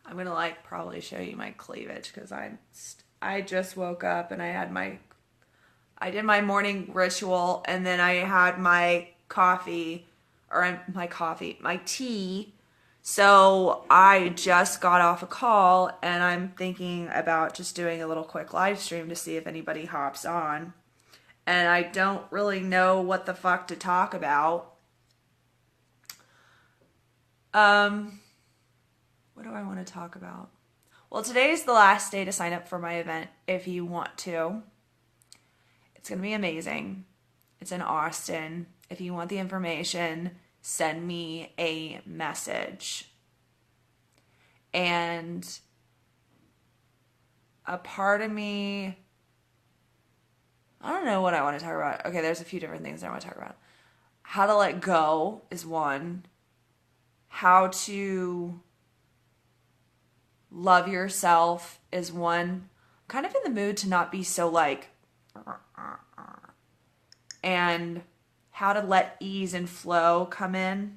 I'm gonna like probably show you my cleavage because I just woke up and I did my morning ritual and then I had my coffee my tea. So I just got off a call and I'm thinking about just doing a little quick live stream to see if anybody hops on. And I don't really know what the fuck to talk about. What do I want to talk about? Well, today is the last day to sign up for my event if you want to. It's going to be amazing. It's in Austin. If you want the information, send me a message. And a part of me, I don't know what I want to talk about. Okay, there's a few different things I want to talk about. How to let go is one. How to love yourself is one. I'm kind of in the mood to not be so like, and how to let ease and flow come in.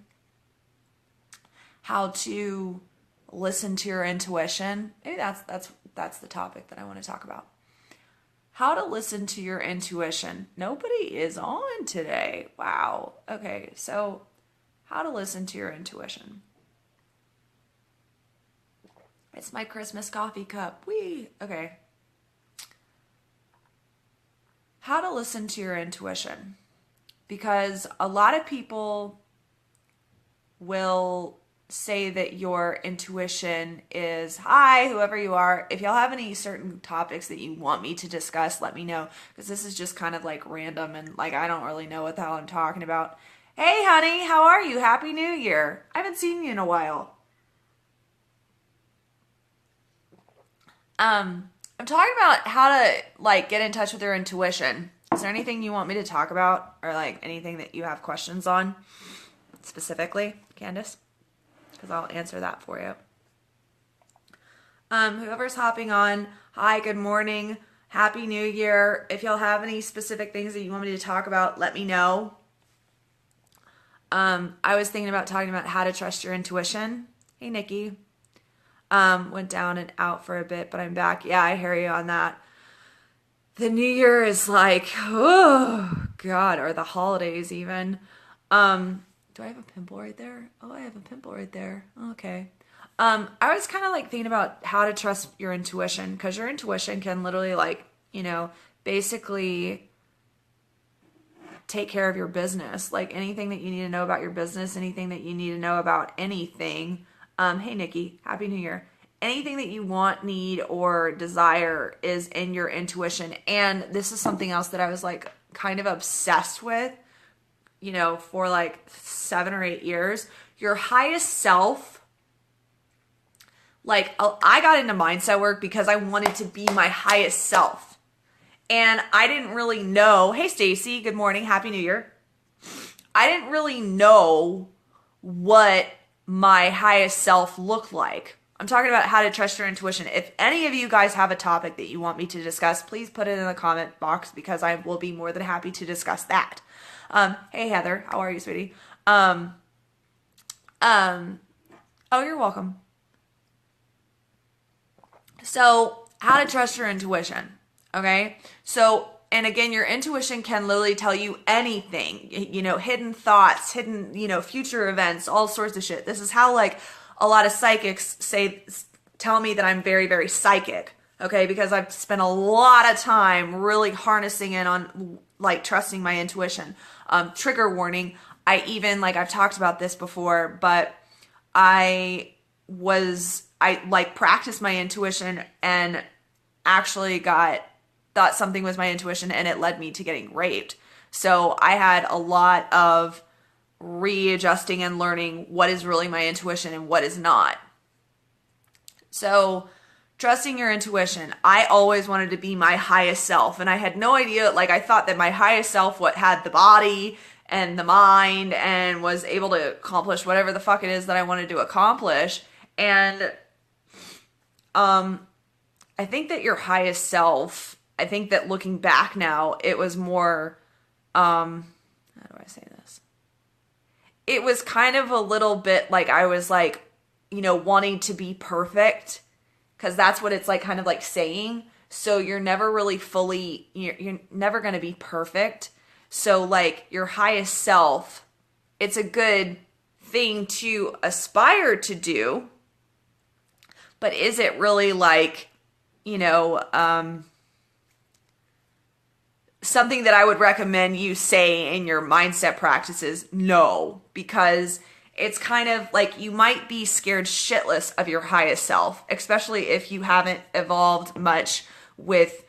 How to listen to your intuition. Maybe that's the topic that I want to talk about. How to listen to your intuition. Nobody is on today. Wow. Okay, so how to listen to your intuition. It's my Christmas coffee cup. Whee! Okay. How to listen to your intuition. Because a lot of people will say that your intuition is, hi, whoever you are. If y'all have any certain topics that you want me to discuss, let me know. Because this is just kind of like random and like I don't really know what the hell I'm talking about. Hey, honey, how are you? Happy New Year. I haven't seen you in a while. I'm talking about how to like get in touch with your intuition. Is there anything you want me to talk about or like anything that you have questions on specifically, Candace? Because I'll answer that for you. Whoever's hopping on, hi, good morning, happy New Year. If y'all have any specific things that you want me to talk about, let me know. I was thinking about talking about how to trust your intuition. Hey, Nikki. Went down and out for a bit, but I'm back. Yeah, I hear you on that. The new year is like, oh God, or the holidays even. Do I have a pimple right there? Oh, I have a pimple right there. Okay. I was kind of like thinking about how to trust your intuition because your intuition can literally like, basically take care of your business. Like anything that you need to know about your business, anything that you need to know about anything. Hey, Nikki, Happy New Year. Anything that you want, need, or desire is in your intuition. And this is something else that I was like kind of obsessed with, for like 7 or 8 years. Your highest self, like I got into mindset work because I wanted to be my highest self. And I didn't really know, hey, Stacy, good morning, Happy New Year. I didn't really know what my highest self looked like. I'm talking about how to trust your intuition. If any of you guys have a topic that you want me to discuss, please put it in the comment box because I will be more than happy to discuss that. Hey Heather, how are you, sweetie? Oh, you're welcome. So, how to trust your intuition, okay? So, and again, your intuition can literally tell you anything, hidden thoughts, hidden, future events, all sorts of shit. This is how like a lot of psychics tell me that I'm very, very psychic, okay? Because I've spent a lot of time really harnessing in on like trusting my intuition. Trigger warning. I've talked about this before, but I practiced my intuition and actually thought something was my intuition and it led me to getting raped. So I had a lot of readjusting and learning what is really my intuition and what is not. So trusting your intuition. I always wanted to be my highest self and I had no idea, like I thought that my highest self had the body and the mind and was able to accomplish whatever the fuck it is that I wanted to accomplish. And I think that your highest self, I think that looking back now, it was more, how do I say this? It was kind of a little bit like I was like wanting to be perfect, because that's what it's like, kind of like saying. So you're never really fully, you're never going to be perfect. So like your highest self, it's a good thing to aspire to do, but is it really like, something that I would recommend you say in your mindset practices? No, because it's kind of like you might be scared shitless of your highest self, especially if you haven't evolved much with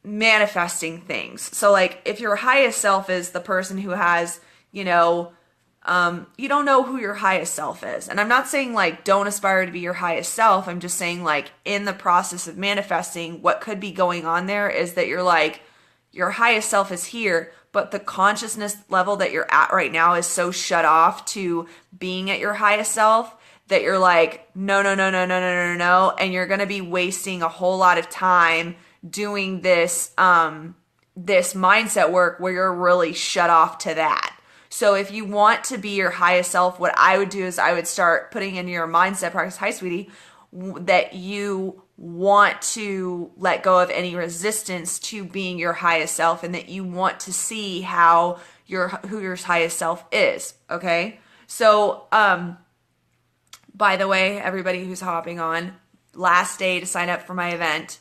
manifesting things. So like if your highest self is the person who has, you don't know who your highest self is. And I'm not saying like don't aspire to be your highest self. I'm just saying like in the process of manifesting, what could be going on there is that you're like, your highest self is here, but the consciousness level that you're at right now is so shut off to being at your highest self that you're like, no, no, no, no, no, no, no, no. And you're going to be wasting a whole lot of time doing this, this mindset work where you're really shut off to that. So if you want to be your highest self, what I would do is I would start putting in your mindset practice, hi sweetie, that you want to let go of any resistance to being your highest self, and that you want to see who your highest self is. Okay. So, by the way, everybody who's hopping on, last day to sign up for my event.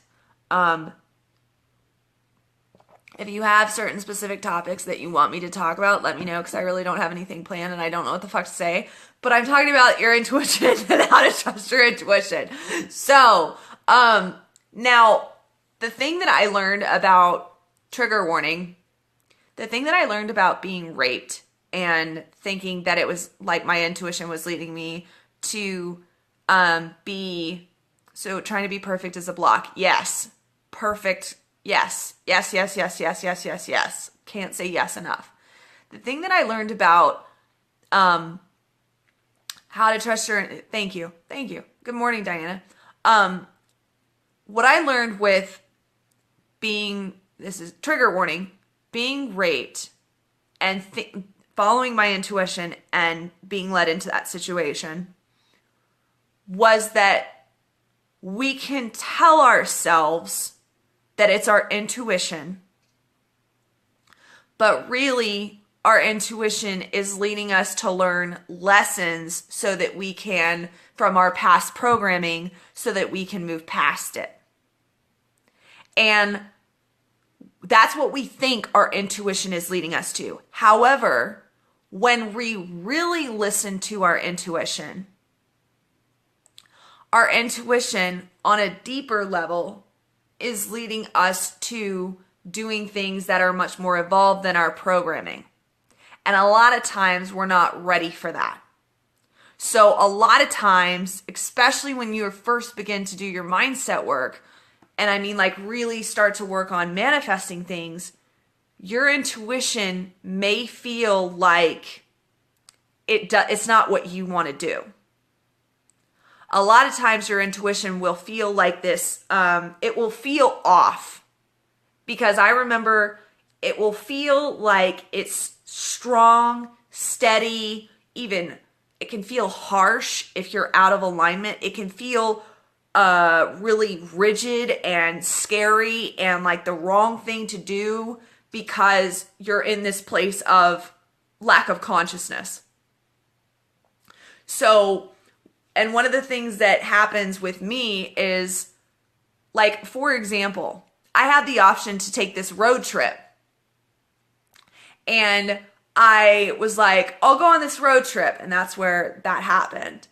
If you have certain specific topics that you want me to talk about, let me know, because I really don't have anything planned and I don't know what the fuck to say. But I'm talking about your intuition and how to trust your intuition. So, now, the thing that I learned about, trigger warning, the thing that I learned about being raped and thinking that it was like my intuition was leading me to trying to be perfect as a block. Yes. Perfect. Yes. Yes, yes, yes, yes, yes, yes, yes. Can't say yes enough. The thing that I learned about how to trust your... Thank you. Good morning, Diana. What I learned with this is trigger warning, being raped and following my intuition and being led into that situation, was that we can tell ourselves that it's our intuition, but really our intuition is leading us to learn lessons so that we can, from our past programming, so that we can move past it. And that's what we think our intuition is leading us to. However, when we really listen to our intuition on a deeper level is leading us to doing things that are much more evolved than our programming. And a lot of times we're not ready for that. So a lot of times, especially when you first begin to do your mindset work, and I mean like really start to work on manifesting things, your intuition may feel like it's not what you want to do. A lot of times your intuition will feel like this, it will feel off, because I remember it will feel like it's strong, steady, even it can feel harsh if you're out of alignment. It can feel really rigid and scary and like the wrong thing to do because you're in this place of lack of consciousness. So, and one of the things that happens with me is, like, for example, I had the option to take this road trip. And I was like, I'll go on this road trip. And that's where that happened.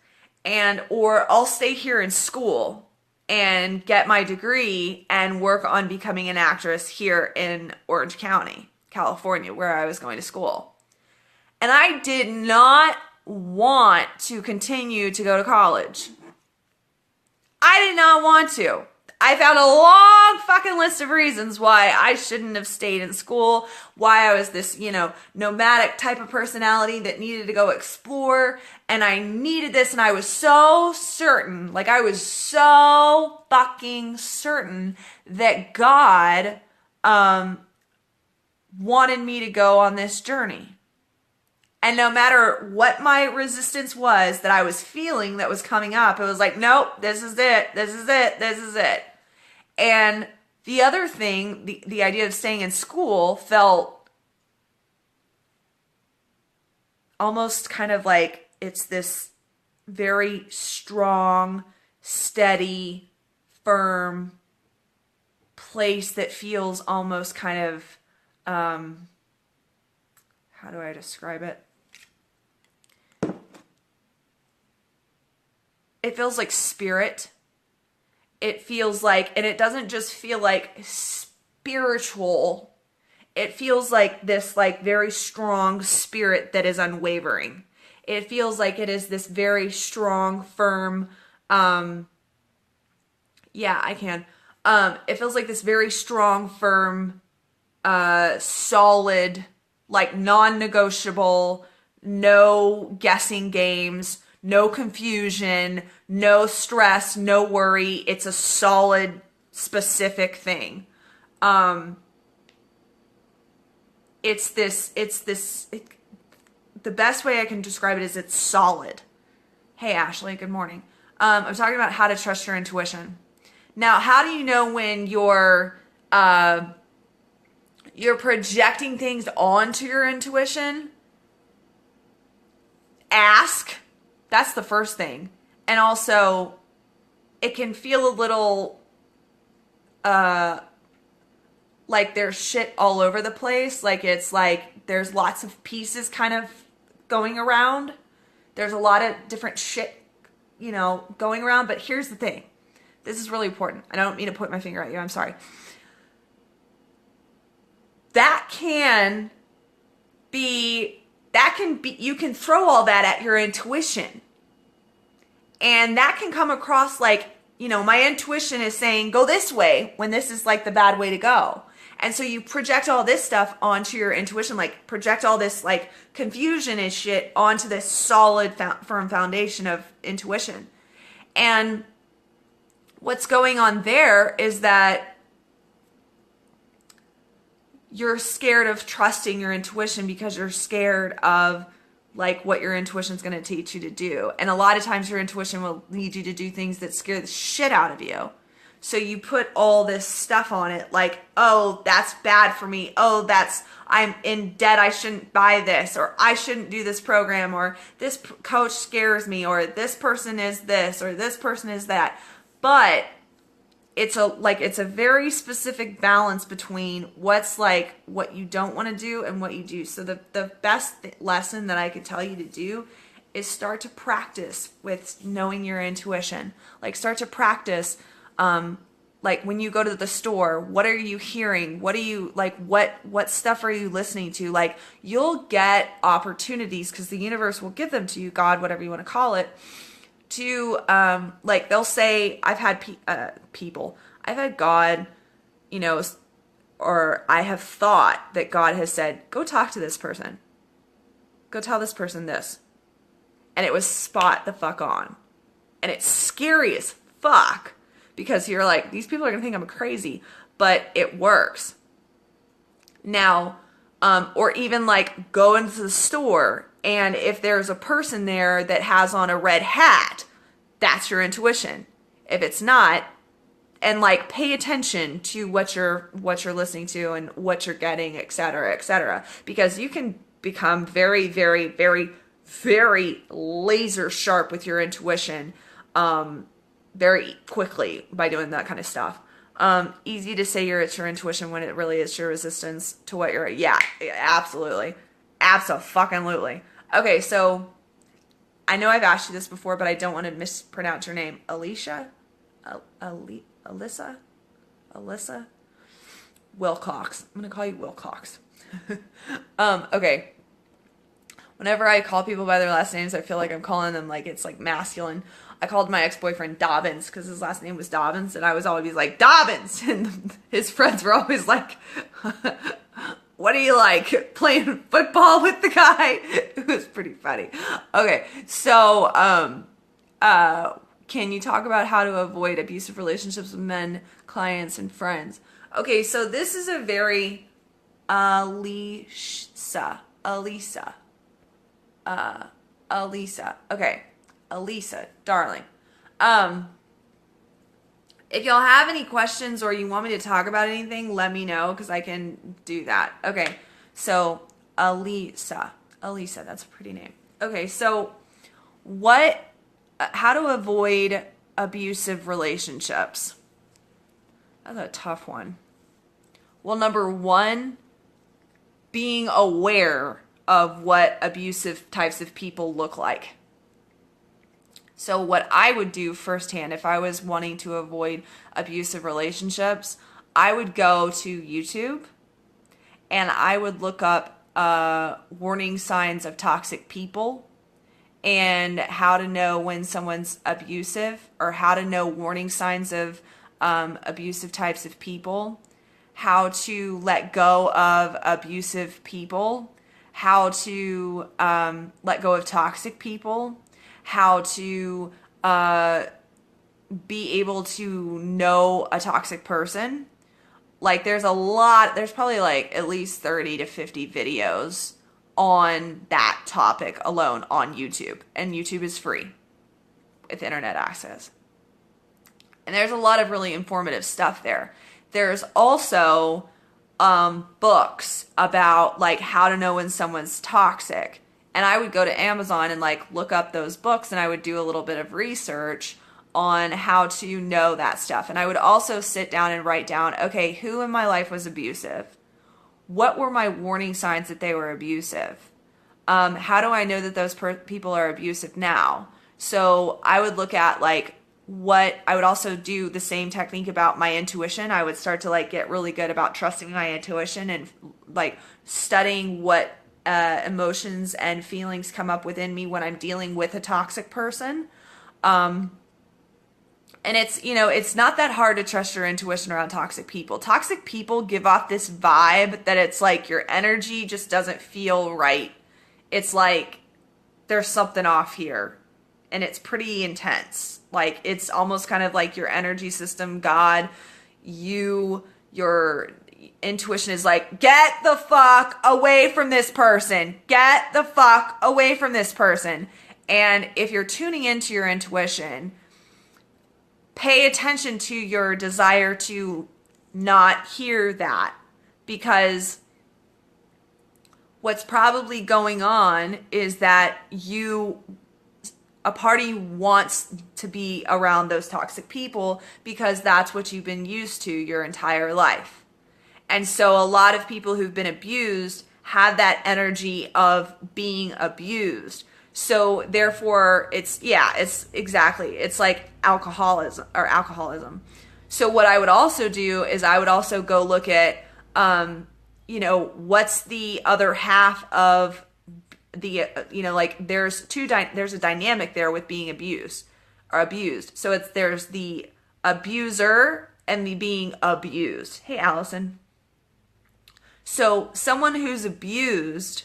Or I'll stay here in school and get my degree and work on becoming an actress here in Orange County, California, where I was going to school. And I did not want to continue to go to college. I did not want to. I found a long fucking list of reasons why I shouldn't have stayed in school, why I was this, nomadic type of personality that needed to go explore, and I needed this, and I was so certain, like I was so fucking certain that God wanted me to go on this journey. And no matter what my resistance was that I was feeling that was coming up, it was like, nope, this is it. This is it. This is it. And the other thing, the idea of staying in school felt almost kind of like it's this very strong, steady, firm place that feels almost kind of, how do I describe it? It feels like spirit. It feels like, and it doesn't just feel like spiritual. It feels like this like very strong spirit that is unwavering. It feels like it is this very strong, firm, yeah, I can. It feels like this very strong, firm, solid, like non-negotiable, no guessing games, no confusion, no stress, no worry. It's a solid, specific thing. The best way I can describe it is it's solid. Hey, Ashley, good morning. I'm talking about how to trust your intuition. Now, how do you know when you're projecting things onto your intuition? Ask. That's the first thing. And also, it can feel a little like there's shit all over the place. Like it's like there's lots of pieces kind of going around. There's a lot of different shit, going around. But here's the thing. This is really important. I don't mean to point my finger at you. I'm sorry. You can throw all that at your intuition. And that can come across like, my intuition is saying, go this way, when this is like the bad way to go. And so you project all this stuff onto your intuition, like project all this like confusion and shit onto this solid, firm foundation of intuition. And what's going on there is that you're scared of trusting your intuition because you're scared of like what your intuition is going to teach you to do. And a lot of times your intuition will lead you to do things that scare the shit out of you. So you put all this stuff on it like, oh, that's bad for me. Oh, I'm in debt. I shouldn't buy this, or I shouldn't do this program, or this coach scares me, or this person is this, or this person is that. But it's a very specific balance between what's like what you don't want to do and what you do. So the best lesson that I could tell you to do is start to practice with knowing your intuition. Like start to practice, like when you go to the store, what are you hearing? What are you like, what stuff are you listening to? Like you'll get opportunities because the universe will give them to you, God, whatever you want to call it, to, like they'll say, I've had people, I've had God, or I have thought that God has said, go talk to this person. Go tell this person this. And it was spot the fuck on. And it's scary as fuck because you're like, these people are going to think I'm crazy, but it works. Now, or even like go into the store and if there's a person there that has on a red hat, that's your intuition. If it's not, and like pay attention to what you're listening to and what you're getting, et cetera, because you can become very, very, very, very laser sharp with your intuition, very quickly by doing that kind of stuff. Easy to say it's your intuition when it really is your resistance to what you're, yeah, absolutely. Abso-fucking-lutely. Okay, so I know I've asked you this before, but I don't want to mispronounce your name. Alyssa? Wilcox. I'm going to call you Wilcox. Okay. Whenever I call people by their last names, I feel like I'm calling them like it's like masculine. I called my ex-boyfriend Dobbins because his last name was Dobbins, and I was always like, Dobbins! And his friends were always like, what are you like, playing football with the guy? It was pretty funny. Okay, so can you talk about how to avoid abusive relationships with men, clients, and friends? Okay, so this is a very Alisa. Elisa. Okay. Elisa, darling. If y'all have any questions or you want me to talk about anything, let me know because I can do that. Okay. So, Elisa. Elisa, that's a pretty name. Okay. So, how to avoid abusive relationships? That's a tough one. Well, number one, being aware of what abusive types of people look like. So what I would do firsthand if I was wanting to avoid abusive relationships, I would go to YouTube and I would look up warning signs of toxic people and how to know when someone's abusive, or how to know warning signs of abusive types of people, how to let go of abusive people, how to let go of toxic people, how to be able to know a toxic person. Like there's probably like at least 30 to 50 videos on that topic alone on YouTube. And YouTube is free with internet access. And there's a lot of really informative stuff there. There's also books about like how to know when someone's toxic. And I would go to Amazon and like look up those books, and I would do a little bit of research on how to know that stuff. And I would also sit down and write down, okay, who in my life was abusive? What were my warning signs that they were abusive? How do I know that those people are abusive now? So I would look at like I would also do the same technique about my intuition. I would start to like get really good about trusting my intuition and like studying what emotions and feelings come up within me when I'm dealing with a toxic person. And it's not that hard to trust your intuition around toxic people. Toxic people give off this vibe that it's like your energy just doesn't feel right. It's like there's something off here, and it's pretty intense. Like it's almost kind of like your energy system, God, your intuition is like, get the fuck away from this person. Get the fuck away from this person. And if you're tuning into your intuition, pay attention to your desire to not hear that, because what's probably going on is that a party wants to be around those toxic people because that's what you've been used to your entire life. And so a lot of people who've been abused have that energy of being abused. So therefore it's like alcoholism. So what I would also do is I would also go look at, what's the other half of the, like there's a dynamic there with being abused. So there's the abuser and the being abused. Hey, Allison. So someone who's abused,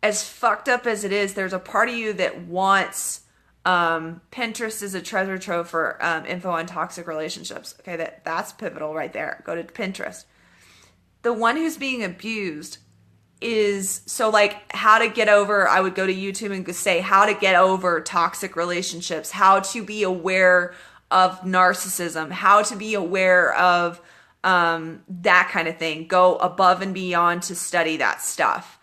as fucked up as it is, there's a part of you that wants, Pinterest is a treasure trove for info on toxic relationships. Okay, that's pivotal right there. Go to Pinterest. The one who's being abused is, so like how to get over, I would go to YouTube and say how to get over toxic relationships, how to be aware of narcissism, how to be aware of that kind of thing. Go above and beyond to study that stuff.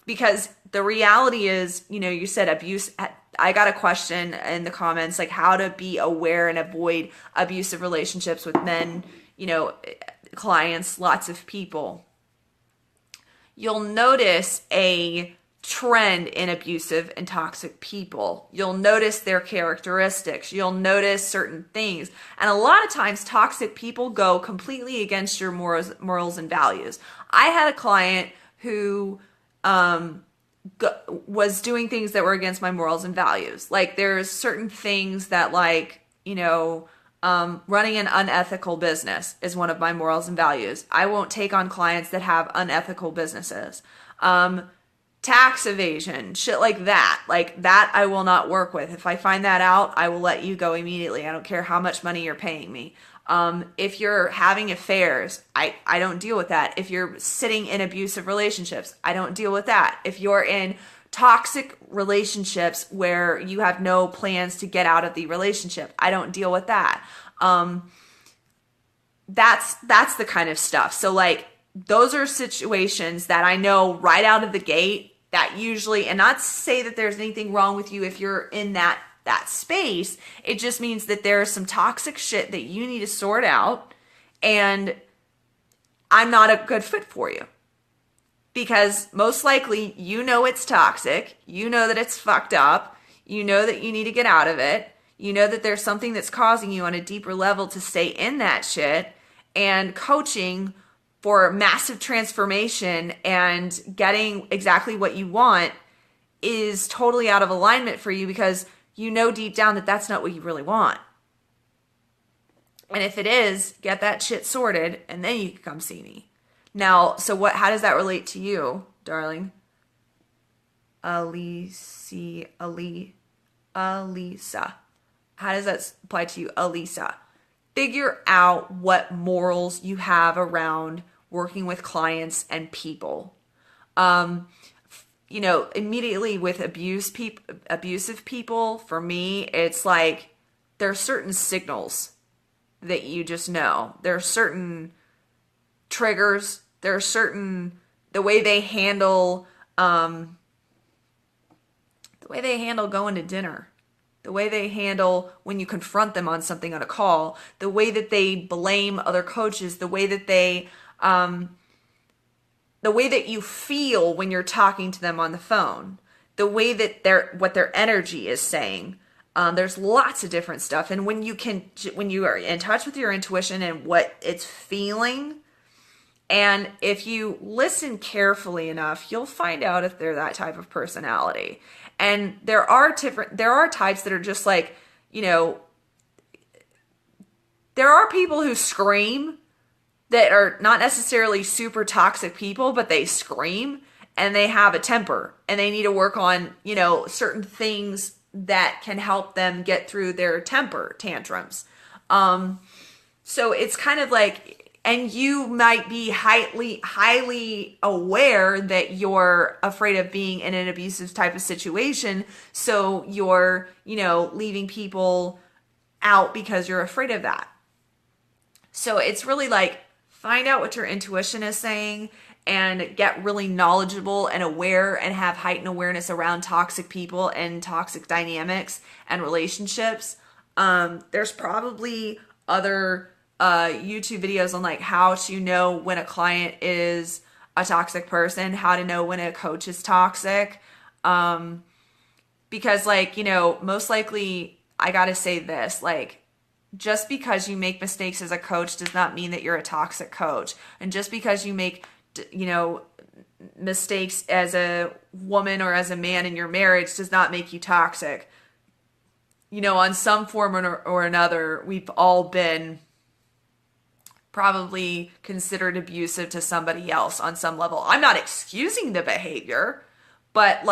Because the reality is, you said abuse. I got a question in the comments, like how to be aware and avoid abusive relationships with men, clients, lots of people. You'll notice a trend in abusive and toxic people. You'll notice their characteristics. You'll notice certain things. And a lot of times toxic people go completely against your morals and values. I had a client who was doing things that were against my morals and values. Like there's certain things that running an unethical business is one of my morals and values. I won't take on clients that have unethical businesses. Tax evasion, shit like that. Like that I will not work with. If I find that out, I will let you go immediately. I don't care how much money you're paying me. If you're having affairs, I don't deal with that. If you're sitting in abusive relationships, I don't deal with that. If you're in toxic relationships where you have no plans to get out of the relationship. I don't deal with that. That's the kind of stuff. So like, those are situations that I know right out of the gate that usually, and not to say that there's anything wrong with you if you're in that space. It just means that there's some toxic shit that you need to sort out, and I'm not a good fit for you. Because most likely, you know it's toxic. You know that it's fucked up. You know that you need to get out of it. You know that there's something that's causing you on a deeper level to stay in that shit. And coaching for massive transformation and getting exactly what you want is totally out of alignment for you, because you know deep down that that's not what you really want. And if it is, get that shit sorted, and then you can come see me. Now, so how does that relate to you, darling? Alisa. How does that apply to you, Alisa? Figure out what morals you have around working with clients and people. Immediately with abusive people, for me, it's like there are certain signals that you just know. There are certain triggers. There are certain, the way they handle going to dinner, the way they handle when you confront them on something on a call, the way that they blame other coaches, the way that you feel when you're talking to them on the phone, the way that what their energy is saying. There's lots of different stuff. And when you are in touch with your intuition and what it's feeling, and if you listen carefully enough, you'll find out if they're that type of personality. And there are types that are just like, there are people who scream that are not necessarily super toxic people, but they scream and they have a temper and they need to work on, certain things that can help them get through their temper tantrums. So it's kind of like, and you might be highly aware that you're afraid of being in an abusive type of situation. So you're, leaving people out because you're afraid of that. So it's really like, find out what your intuition is saying and get really knowledgeable and aware and have heightened awareness around toxic people and toxic dynamics and relationships. There's probably other YouTube videos on like how to know when a client is a toxic person, how to know when a coach is toxic. Because most likely, I gotta say this, just because you make mistakes as a coach does not mean that you're a toxic coach. And just because you make, mistakes as a woman or as a man in your marriage does not make you toxic. On some form or another, we've all been probably considered abusive to somebody else on some level. I'm not excusing the behavior, but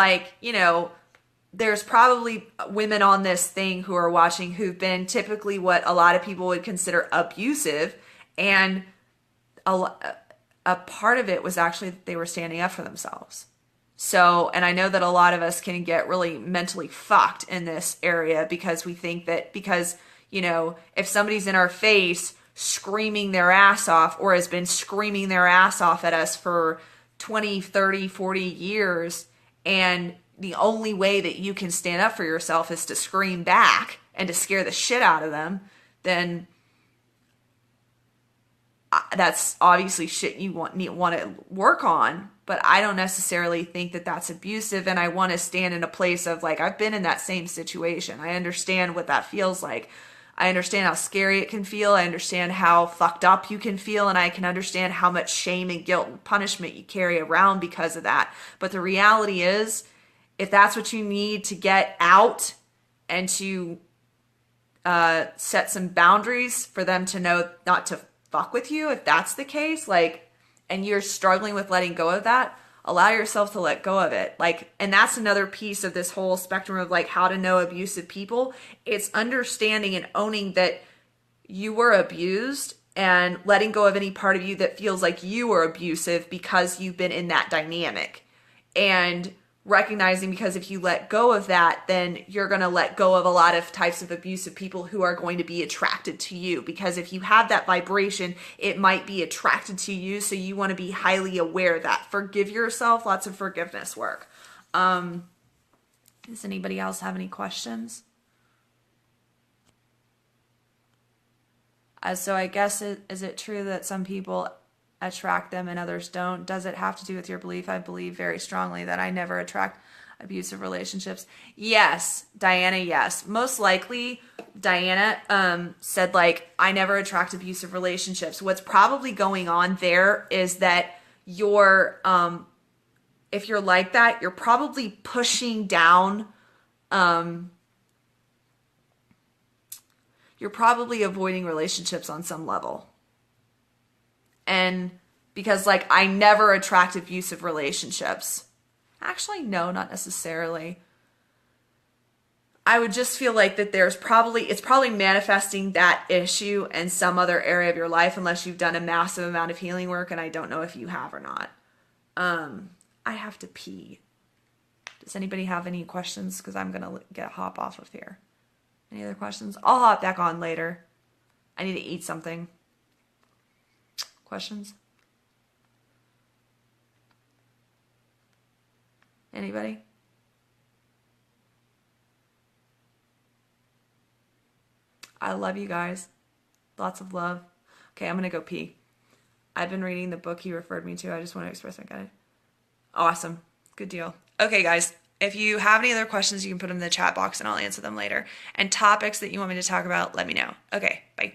there's probably women on this thing who are watching who've been typically what a lot of people would consider abusive. And a part of it was actually that they were standing up for themselves. So, and I know that a lot of us can get really mentally fucked in this area because we think that if somebody's in our face screaming their ass off or has been screaming their ass off at us for 20, 30, 40 years, and the only way that you can stand up for yourself is to scream back and to scare the shit out of them, then that's obviously shit you want to work on. But I don't necessarily think that that's abusive, and I want to stand in a place of I've been in that same situation. I understand what that feels like. I understand how scary it can feel. I understand how fucked up you can feel, and I can understand how much shame and guilt and punishment you carry around because of that. But the reality is, if that's what you need to get out and to set some boundaries for them to know not to fuck with you, if that's the case, and you're struggling with letting go of that, allow yourself to let go of it. And that's another piece of this whole spectrum of how to know abusive people. It's understanding and owning that you were abused and letting go of any part of you that feels like you were abusive because you've been in that dynamic, and recognizing, because if you let go of that, then you're going to let go of a lot of types of abusive people who are going to be attracted to you, because if you have that vibration, it might be attracted to you. So you want to be highly aware of that. Forgive yourself. Lots of forgiveness work. Does anybody else have any questions? So I guess, is it true that some people attract them and others don't? Does it have to do with your belief? I believe very strongly that I never attract abusive relationships. Yes, Diana, yes. Most likely, Diana said, like, I never attract abusive relationships. What's probably going on there is that you're, if you're like that, you're probably pushing down, you're probably avoiding relationships on some level. And because, like, I never attract abusive relationships. Actually, no, not necessarily. I would just feel like that it's probably manifesting that issue in some other area of your life, unless you've done a massive amount of healing work, and I don't know if you have or not. I have to pee. Does anybody have any questions? Because I'm going to hop off of here. Any other questions? I'll hop back on later. I need to eat something. Questions? Anybody? I love you guys. Lots of love. Okay, I'm going to go pee. I've been reading the book he referred me to. I just want to express my gratitude. Awesome. Good deal. Okay, guys. If you have any other questions, you can put them in the chat box and I'll answer them later. And topics that you want me to talk about, let me know. Okay, bye.